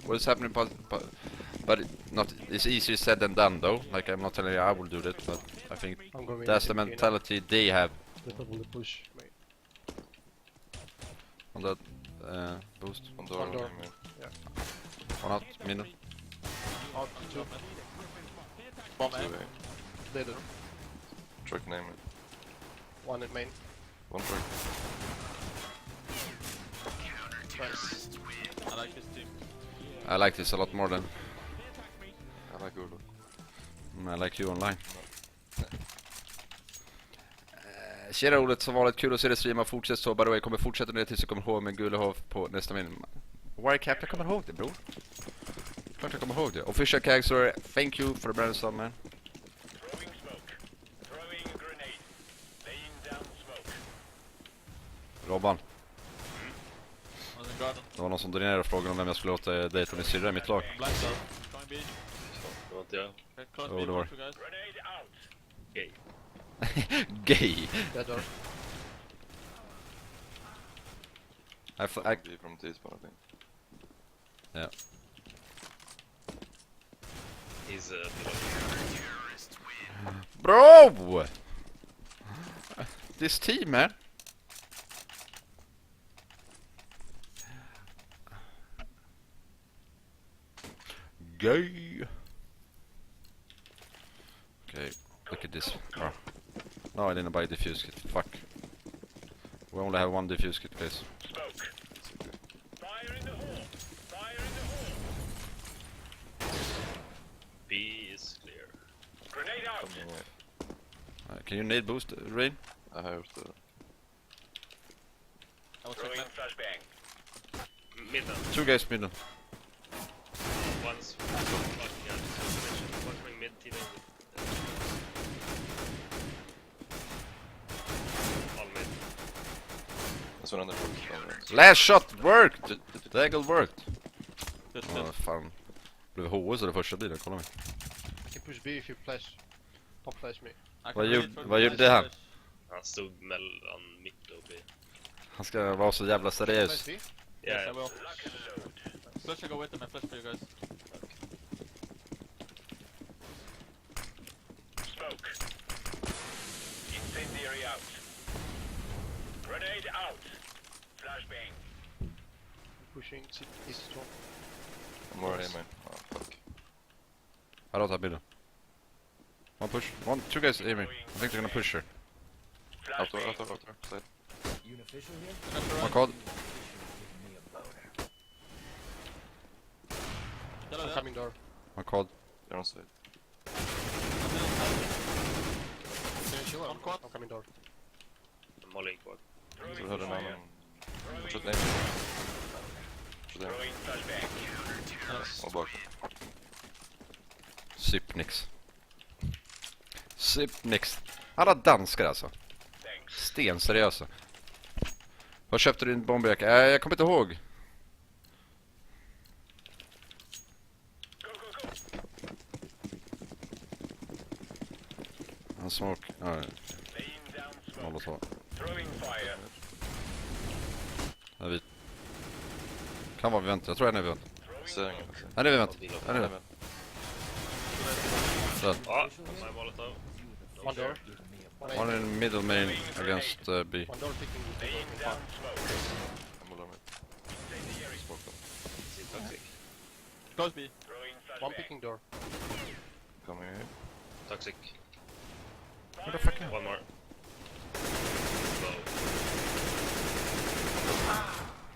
What's happening? But it's easier said than done, though. Like, I'm not telling you I will do that, but I think that's the mentality they have. Push. On that boost. On door. Yeah. One out, middle. Out, two. Bomb A. Later. Truck name it. One in main. One truck. Nice. I like this team. I like this a lot more than I like Olof. I like you online. Tjena Olet, som vanligt kul att se dig streama. Fortsätt så, by the way. Kommer fortsätta ner tills jag kommer ihåg med Gulehov på nästa min. Wirecap, jag kommer ihåg det, bror. Klart jag kommer ihåg det. Official character, thank you for the brand son, man. Robban. Det var någon som donerade frågan om vem jag skulle låta dejta min syrra i mitt lag. Det var inte jag. Jo, det var Gay. Gay. Dead door. I From T-spawn, I think. Yeah. He's Bro! This team, man. Gay. Okay, look at this. Oh. No, I didn't buy diffuse kit. Fuck. We only have one diffuse kit, guys. Fire in the hole! Fire in the hole! B is clear. Grenade out! Can you nade boost, Rain? I have the Throwing flashbang. middle. Two guys middle. One's one from mid team. All mid. That's one on the roof. Last shot worked! The angle worked. Good, Ja, good. fan. Blev HS det första bilen, kolla mig. I can push B if you flash. Pop flash me. Vad gjorde han? Han stod mellan mitt och B. Han ska vara så jävla seriös. Flash B? Yes, I will. Flush, I go with him and flash for you guys. Smoke. Incendiary out. Grenade out. Flashbang. Pushing east strong. I'm more aiming. Oh fuck. I don't have middle. One push. Two guys aiming. I think they're gonna push her. Outdoor. Side. One called. I'm coming door. One called. They're on side. Can you chill out? On quad. I'm coming door. I'm mollying quad. Throwing Så hörde någon. fire. Fortsätt aim. Fortsätt aim. Throwing flashbang. Och bak. Sypnix. Sypnix. Alla danskar alltså. Thanks. Stenseriösa. Vad köpte du din bomberjacka? Jag kommer inte ihåg. Go, go, go! Han smoke. Ja, Laying down smoke. molotov. Throwing fire. Ja, vi. Kan vara vid vänt. Jag tror han är vid vänt. Ser ingen. Han är vid vänt. Han är vid vänt. Död. Ja, my molotov. One door. One in middle main against B. One door picking the Laying door. down smoke. I'm mollar med. Incendiary. Smoke them. Is it toxic? Close B. Throwing One flashbang. picking door. Coming here. Toxic. What the fuck? One more.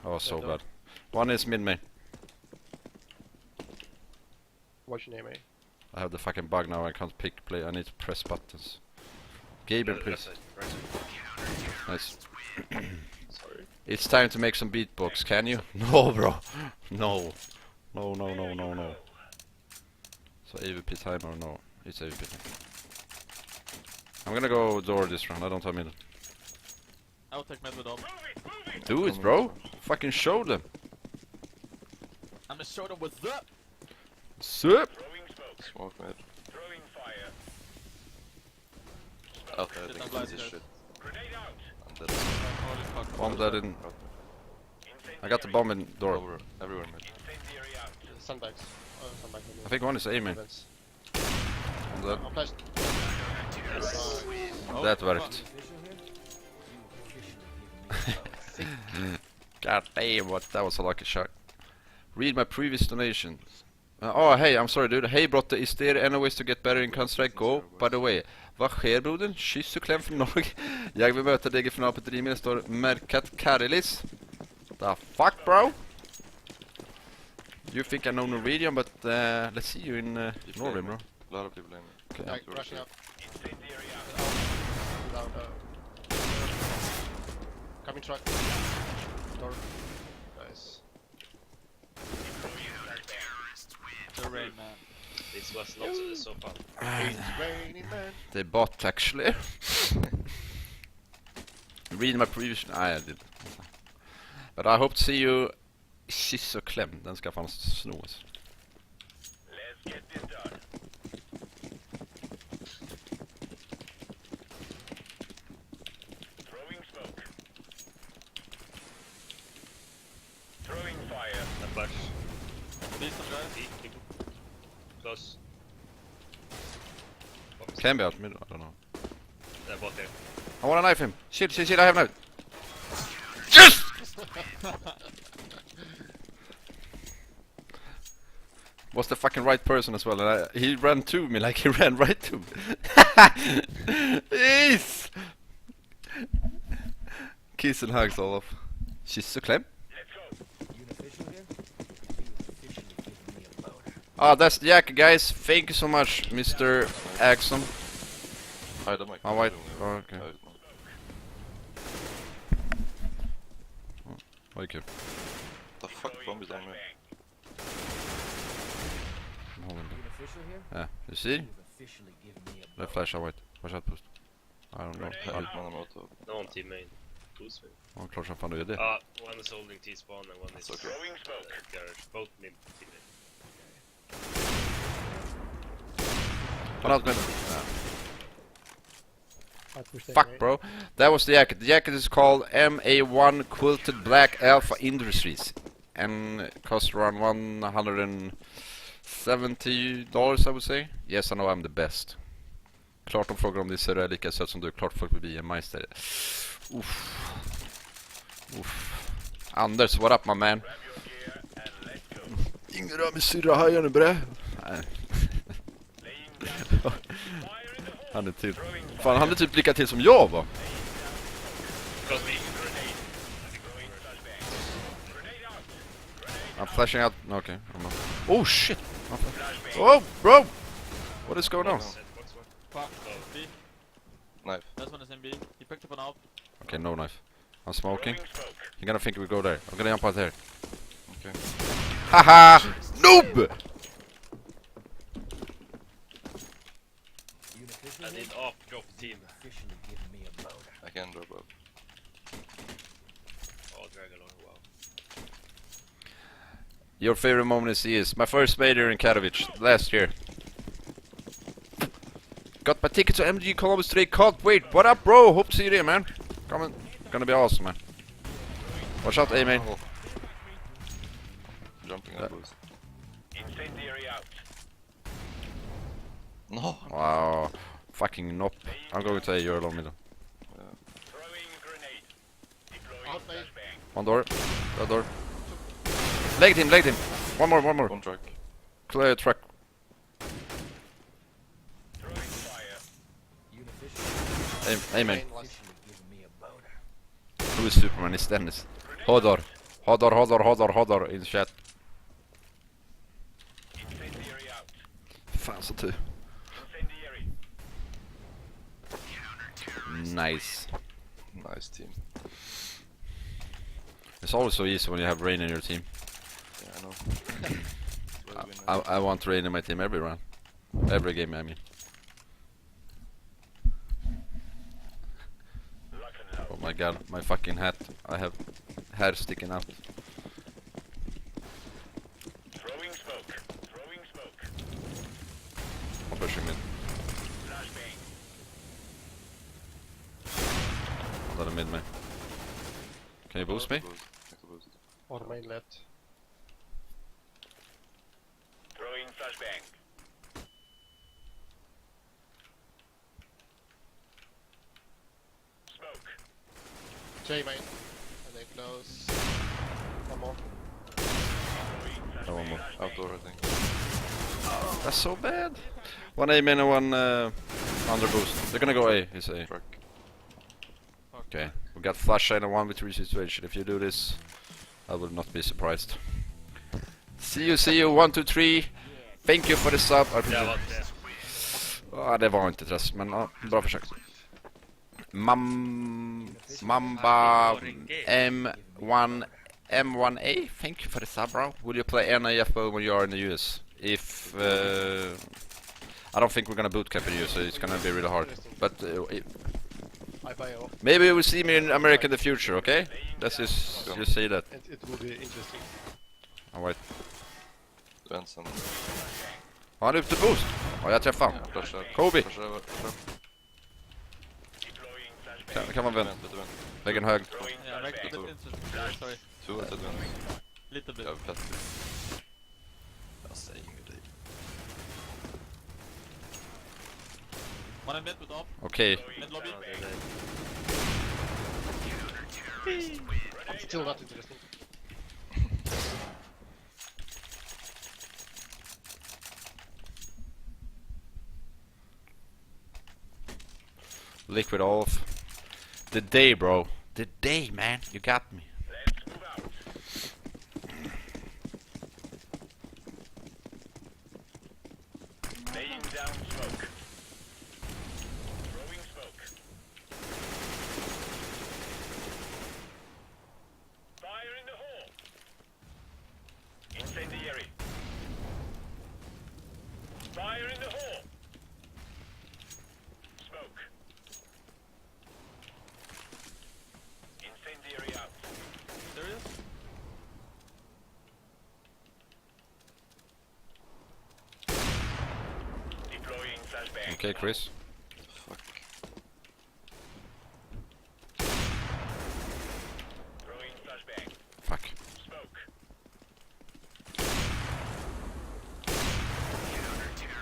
Oh, so bad. One is mid main. What's your name, eh? I have the fucking bug now. I can't pick play. I need to press buttons. Gabriel, please. Nice. Sorry. It's time to make some beatbox. Can you? No, bro. No. No. So AVP timer? No. It's AVP time. I'm gonna go door this round. I don't have middle. I will take med with all. Do it, bro. Fucking show them. I'm gonna show them what's up. Sup? Throwing smoke. Smoke mid. Throwing fire. Out there, I Shit, I'm think blind, this guys. shit. Grenade out. I'm dead. Oh, this fuck. One dead in. Out there. Incendiary I got the bomb in door. Over, everywhere mid. Incendiary out. Sandbags. Sandbag. I think one is aiming. Events. On that. I'll flash. Oh, That fuck. worked. God damn, what? That was a lucky shot. Read my previous donations. Oh, hey, I'm sorry dude. Hey brotte, is there any ways to get better in Counter-Strike Go? By the way, vad sker brodern? Kyss och kläm från Norge. Jag vill möta dig final på drivmedel står Merkat Karilis. The fuck bro? You think I know Norwegian, but let's see you in Norway bro. A lot of people in. Okay. Like, rushing up. Incendiary out. Down, coming truck. Door. Nice. The rain, man. This was not so fun. It's raining, man. They bought actually. Read my previous... Nej, jag did. But I hope to see you... Kyss och kläm. Den ska fan snos. Let's get this done. Throwing smoke. Throwing fire. The flash. Please some guys. Keep close. Can be out mid, I don't know. They're both there. I wanna knife him. Shit, I have knife. Yes! Was the fucking right person as well, and he ran to me like he ran right to me. Yes! Kiss and hugs, Olof. Kyss och kläm. Let's go. Ah, that's Jack, guys. Thank you so much, Mr. Axon. I don't like. Oh, wait. Oh, okay. Oh, okay. The fuck bomb is down there? I'm holding them. Yeah, you see? Left flash, I'll wait. Watch out, post. I don't know. Allt man har mot. No on team main. Who's main? Oh, klart som fan du gör det. One is holding T-spawn and one is That's okay. Throwing smoke. garage. Both mid team main. One out mid. Yeah. I'll push that Fuck, way. bro. That was the jacket. The jacket is called MA1 Quilted Black Alpha Industries. And it costs around $170, I would say. Yes, I know I'm the best. Klart de frågar om det ser lika sött som du. Klart folk vill bli en Meister. Uff. Uff. Anders, what up my man? Grab your gear and let's go. Ingen rör med syrra hajar nu bre. Nej. Laying down. Fire in the hole. Han är till. Throwing Fan, han är typ lika till som jag va? Close me. grenade. Throwing flashbang. Grenade out. Grenade I'm flashing out. Okay, I'm not. Oh shit! flashbang. Oh, bro! What is going on? Set box one. Fuck. B. Knife. This one is in B. He picked up an AWP. Okay, no knife. I'm smoking. Throwing smoke. You're gonna think we go there. I'm gonna jump out there. Okay. Haha! Noob! I need up drop team. I can drop up. Oh, drag along. Wow. Your favorite moment is my first major in Katowice last year. Got my ticket to MG Columbus today. Can't wait. What up, bro? Hope to see you there, man. Come on. Gonna be awesome, man. Watch out, A main. Jumping on boost. Incendiary out. No! Wow. Fucking nope. I'm going to A. You're alone middle. Throwing grenade. Deploying Out, mate. flashbang. One door. That door. Legged him. One more. One truck. Clear truck. Throwing fire. Amen. Main last. Who is Superman? It's Dennis. Hodor in chat. Incendiary out. Fan så tur. Incendiary. Nice. Nice team. It's always so easy when you have rain in your team. Yeah, I know. I want rain in my team every round. Every game, I mean. Lock and load. Oh my god, my fucking hat. I have hair sticking out. Throwing smoke. Throwing smoke. I'm pushing mid. Flashbang. Another mid man. Can you boost me? I can boost. Or main left. Throwing flashbang. Smoke. J main. And they close. One more. No, one more. Outdoor, I think. That's so bad. One A main and one under boost. They're gonna go A, he's A. Truck. Okay, we got flusha in a 1v3 situation. If you do this, I will not be surprised. See you, 1, 2, 3. Thank you for the sub. Det var det. Det var inte träsk, men ja, bra försök. Mamba M1A, thank you for the sub, bro. Will you play any FPL when you are in the US? If I don't think we're gonna bootcamp in the US, so it's gonna be really hard. But I buy off. maybe you will see me in America in the future, okay? Let's just say that. It will be interesting. Alright. Vänster. Har han ute boost? Ja, jag träffar han. Flusha. Kobe! Flusha över. Flusha. Deploying flashbang. Kan man vänta? Vänt, vänt. Lägg en hög. Throwing Yeah, make it flashbang. interesting. Sorry. Två till vänt. Little bit. Jag har platt. Jag säger ingenting. One in mid with op. Okej. Mid lobby. Still not interesting. Liquid off. The day, bro. The day, man. You got me. Let's move out. Laying down smoke. Throwing smoke. Fire in the hole. Incendiary. Fire in the hole. Smoke. Incendiary out. Serious? Deploying flashbang. Okay, Chris. Fuck. Throwing flashbang. Fuck. Smoke.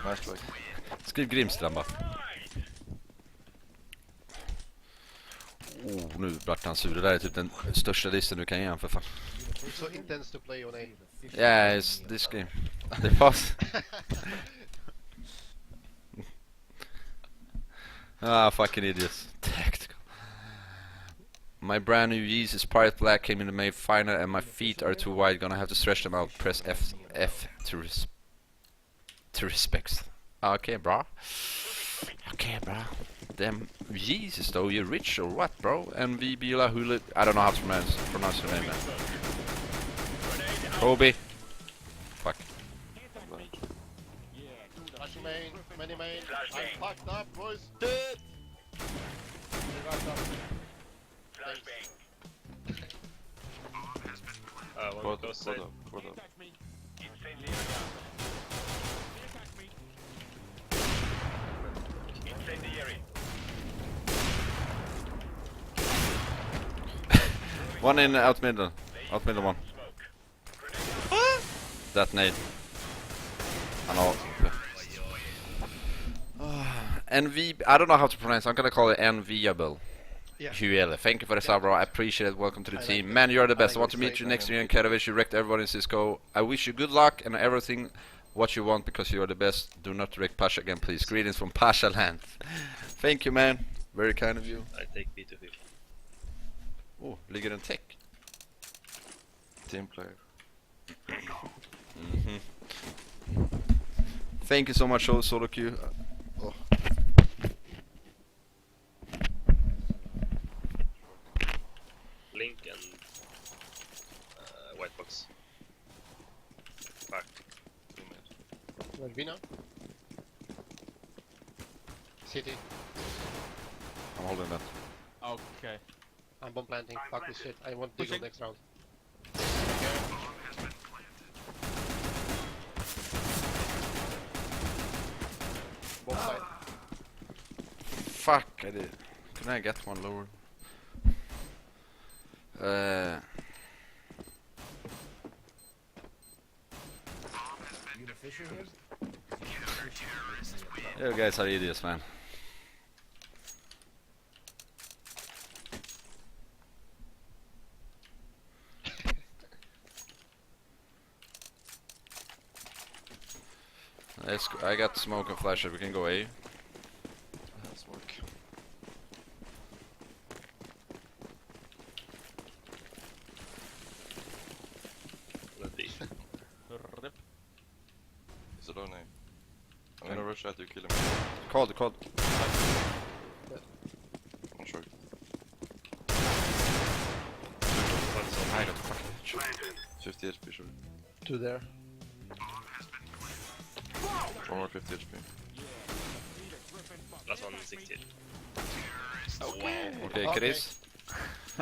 Nice play. Skriv Grimstrand bara. Right. Oh, nu vart han sur. Det där är typ den största listen du kan ge han för fan. It's so intense to play on A. Yeah, it's this game. Det pass. Fucking idiots. Tactical. My brand new Yeezus Pirate Black came in the May final and my feet are too wide. Gonna have to stretch them out. Press F to respect. Okay, bro. Okay, bro. Them Yeezus though, you rich or what, bro? MV Bila Hula. I don't know how to pronounce your name, man. Kobe. Fuck. Flashing main, many main. Flashbang. I'm fucked up, boys. Flashbang. One Quad close side. up. Quad up. Incendiary out. Incendiary. One in out middle. Out middle one. Smoke. That nade. I know. NV. I don't know how to pronounce. I'm gonna call it Enviable. Yeah. Huele. Thank you for the sub, bro. I appreciate it. Welcome to the I like team. that. Man, you're the I best. I like want to what meet you you say, next year in Katowice. You wrecked everyone in Cisco. I wish you good luck and everything what you want because you are the best. Do not wreck Pasha again, please. Greetings from Pasha land. Thank you, man. Very kind of you. I take B to 50. Oh, ligger en tech. Team player. Thank you so much, Solo Q. Oh. Link and white box. Back. Where's B now? City. I'm holding that. Okay. I'm bomb planting. Fuck this shit. I want Diggle Pushing. next round. Bomb side. Fuck, I did. Can I get one lower? You guys are idiots, man. I got smoke and flash. We can go A. I have smoke. Let B. Rip. He's alone A. I'm gonna rush at you, kill him. Cold. One short. One's on I B. got fucking shot. 50 HP short. 2 there. One more 50 HP. Last one 60. Okay, Chris.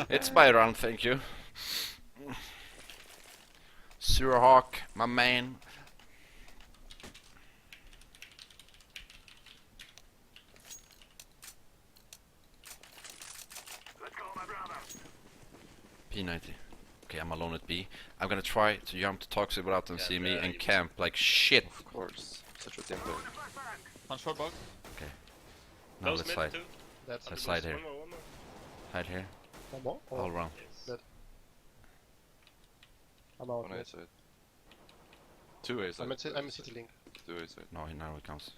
It's my round, thank you. Zero Hawk, my man. P90. Okay, I'm alone at B. I'm gonna try to jump to Toxic without them Yeah, seeing me yeah, and you- camp like shit. Of course. Such a team player. One short box. Now Close let's mid slide. too. That's Let's slide here. One more. Hide here. one more. Oh, All around. Yes. That- I'm out. One A side. 2 A side. I'm a city link. 2 A side. No, now it counts.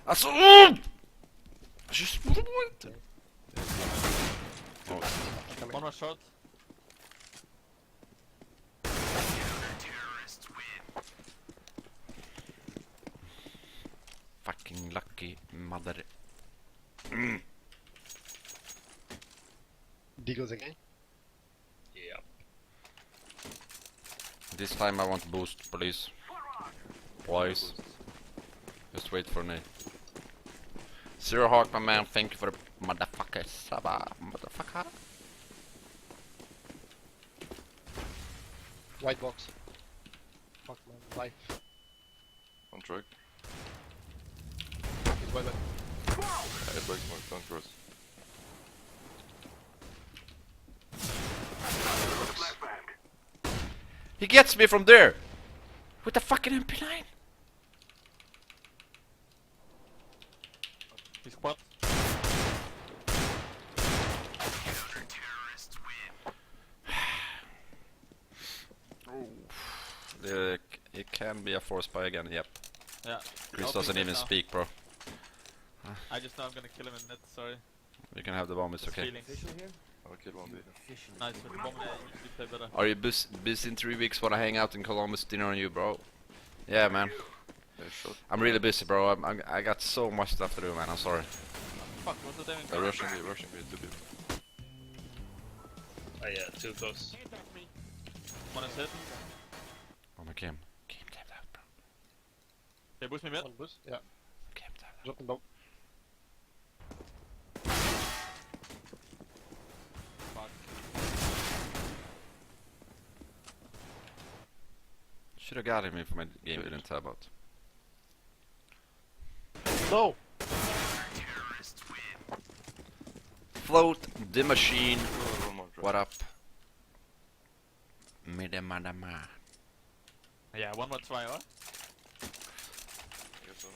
Alltså! Just... Oh, One more short. fucking lucky mother. Deagles again. Yeah. This time I want boost, please. Please. Just wait for me. Zero Hawk, my man, thank you for the motherfucker. Saba, motherfucker. White box. Fuck my life. One truck. He's white. It breaks more. Don't cross. He gets me from there! With the fucking MP9! He's quad. It can be a force buy again, yep. Yeah. Chris I'll doesn't pick even that now. speak, bro. I just know I'm gonna kill him in mid, sorry. You can have the bomb, it's Just okay. feelings. I'll kill one B. Nice, with the bomb you play better. Are you busy in 3 weeks? Wanna hang out in Columbus? Dinner on you, bro. Yeah, man. Yeah, shot. I'm really busy, bro. I got so much stuff to do, man. I'm sorry. Fuck, what's the damage? Rushing B, 2 B. Ah, yeah, too close. One is hit. Oh my Kim. Kim tapped out, bro. Okay, boost me mid. One boost. Yeah. Kim tapped out. Dropping bomb. Fuck. Should have got him if my game didn't tab out. No! Float the machine. One more truck. What up? Madama. Yeah, one more try, what? Yeah, so.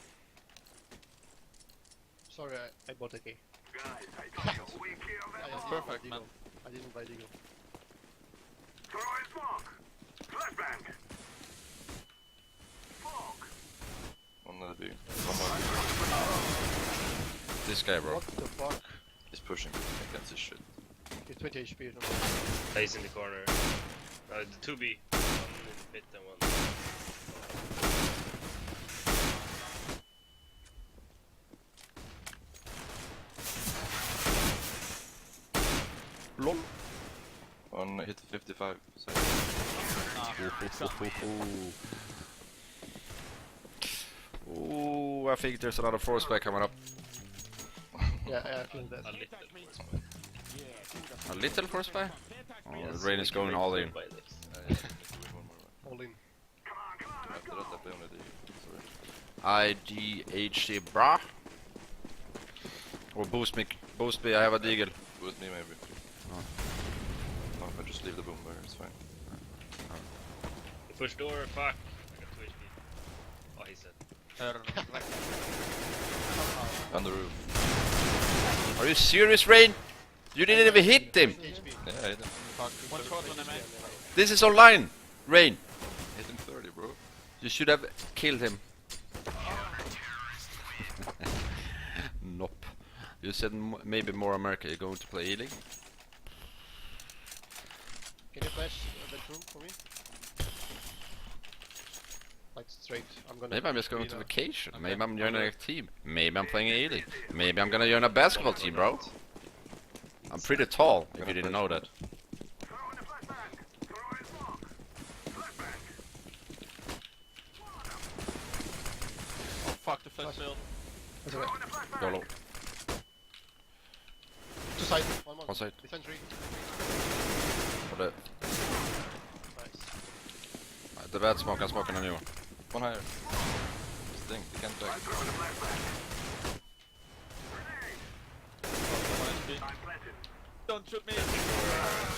Sorry, I bought a key. That's perfect, man. I didn't buy Deagle. One other B. One more. This guy, bro. What the fuck? He's pushing. I can't see shit. He's 20 HP. Don't He's in the corner. The 2B. One in the pit and one. LOL. One hit 55. Side. Ooh, I think there's another force back coming up. Yeah, I feel that. A little. A little force back? Oh, Yes, the rain we is can going make all four in. by this. Need to win one more. All in. After that, I play on the D. Sorry. IDHD, brah. Or boost me, I have a deagle. Boost me maybe. Oh. No, if I just leave the boom there, it's fine. The push door, fuck. I got 2 HP. Oh, he's dead. On the roof. Are you serious, Rain? You didn't even hit him. HP. Yeah, I hit him. One shot on the main. This is online, Rain. Hit him 30, bro. You should have killed him. Nope. You said maybe more America. You're going to play E-League? Can you flash the room for me? Like straight. I'm gonna. Maybe I'm just going to Rina. vacation. Okay. Maybe I'm joining a team. Maybe I'm playing E-League. Maybe I'm gonna join a basketball team, bro. I'm pretty tall, if you didn't know that. Oh fuck, the flash failed. That's okay. Go low. Two side. One more. One side. Defend three. For the Nice. the bad smoke, I'm smoking on you. One higher. Sting, he can't back. Don't shoot me.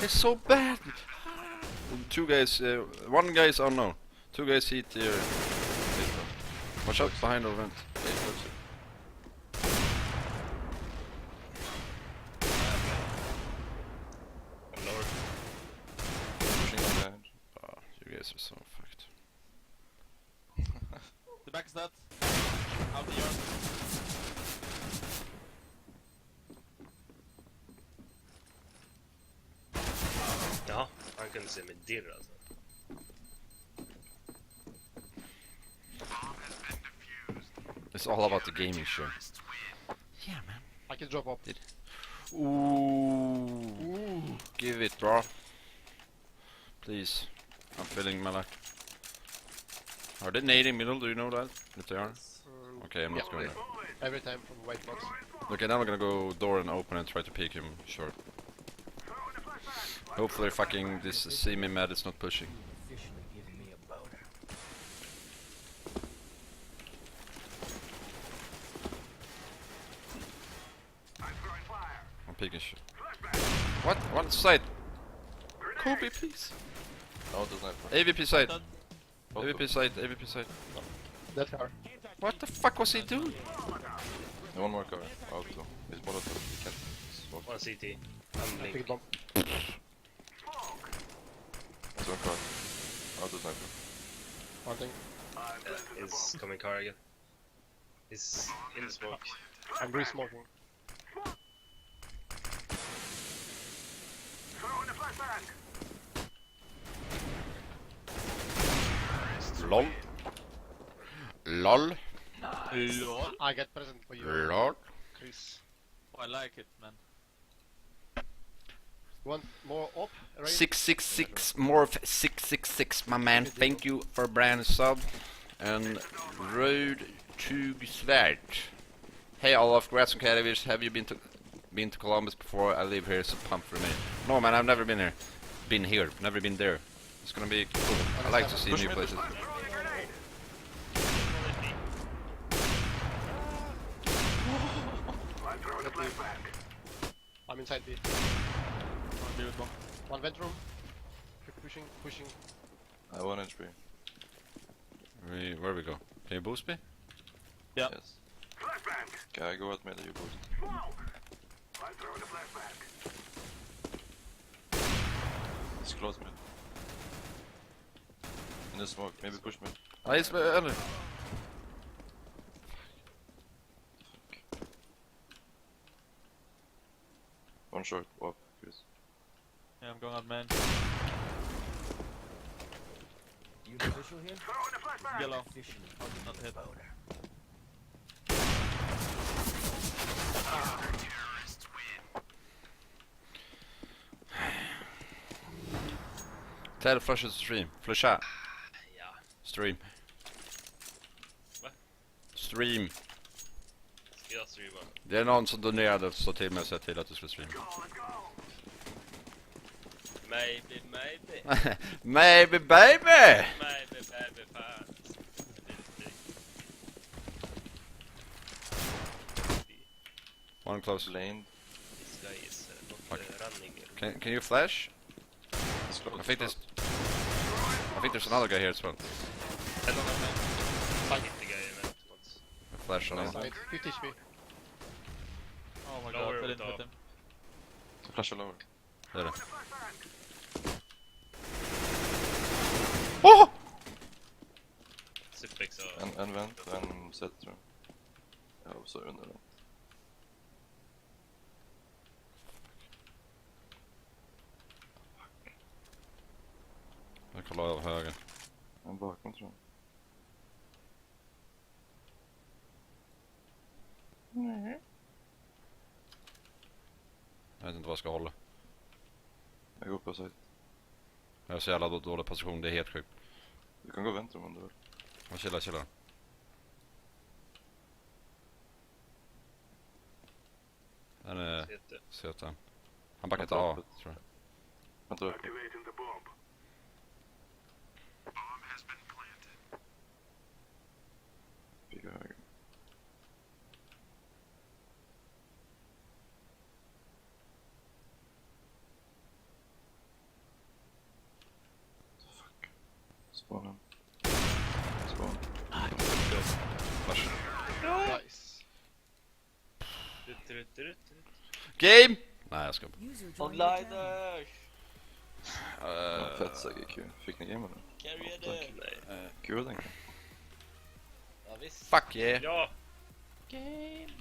It's so bad. Two guys, one guy is unknown. Two guys hit here. Watch out behind the vent. I'm lower. Pushing on behind. Oh, you guys are so fucked. The back is dead. Out the yard. Ja, han kunde se mig dirr alltså. It's all about the gaming show. Yeah, man. I can drop up. Ooh. Give it, bro. Please. I'm feeling my luck. Are they nading middle? Do you know that? If they are? Okay, I'm not going there. Every time from the white box. Okay, now I'm gonna go door and open and try to peek him short. Hopefully fucking this semi-mad is not pushing. I'm peeking shit. What? One side! Kobe, please! No, doesn't have. AVP side! Both AVP side, AVP side. That car. What the fuck was he doing? One more car. Auto. He's molotov. He can't smoke. One CT. I'm Big blink. bomb. There's one car. Auto sniper. One thing. He's coming car again. He's in the smoke. I'm re-smoking. LOL. LOL. Lord. I get present for you. LOL. Chris. I like it, man. You want more up? Rain? 666 morph 666, my man. Thank you for brand sub. And road to Svärd. Hey Olaf, congrats on Katowice. Have you been to Columbus before? I live here, so pump for me. No man, I've never been here. Never been there. It's gonna be cool. I like to see new places. I'm inside B. One B with bomb. One vent room. Pushing, pushing. I have 1 HP. Where we go? Can you boost me? Yeah. Yes. Okay, I go at mid, you boost. It's close mid. In the smoke, maybe push mid. Ah, it's under. One short, up, Chris. Yeah, I'm going out man. Yellow. Oh, not hit. Tell flusha stream. Flusha. Ja. Stream. Va? Stream. Ska jag streama? Det är någon som donerade så till mig och sa till att du skulle streama. Maybe, maybe. Maybe baby! Maybe, baby, fan. One close. Lane. This guy is not running. Can you flash? It's close. I think there's another guy here as well. Head on that man. Side. Flashar in. Side, 50 HP. Oh my Lower god, I or didn't hit top? him. Flasha lower. Det är det. Åh! Suplex och... En vent och en set tror jag. Ja, och så under den. Jag kollar över höger. En bakom tror jag. Jag vet inte vad jag ska hålla. Jag går på site. Jag har så jävla dålig position, det är helt sjukt. Du kan gå väntrum om du vill. Jag chillar. Den är Jätte. söt den. Han backar till A, tror jag. Vänta upp. Activating the bomb. Bomb has been planted. Pika höger. Fuck. Spawnen. Spawn. Flash. Nice. Game! Nej, jag ska... Onliners! Fett säker Q. Fick ni game eller? Carry Tack. Nej. Q den. Ja visst. Fuck yeah! Ja! Game.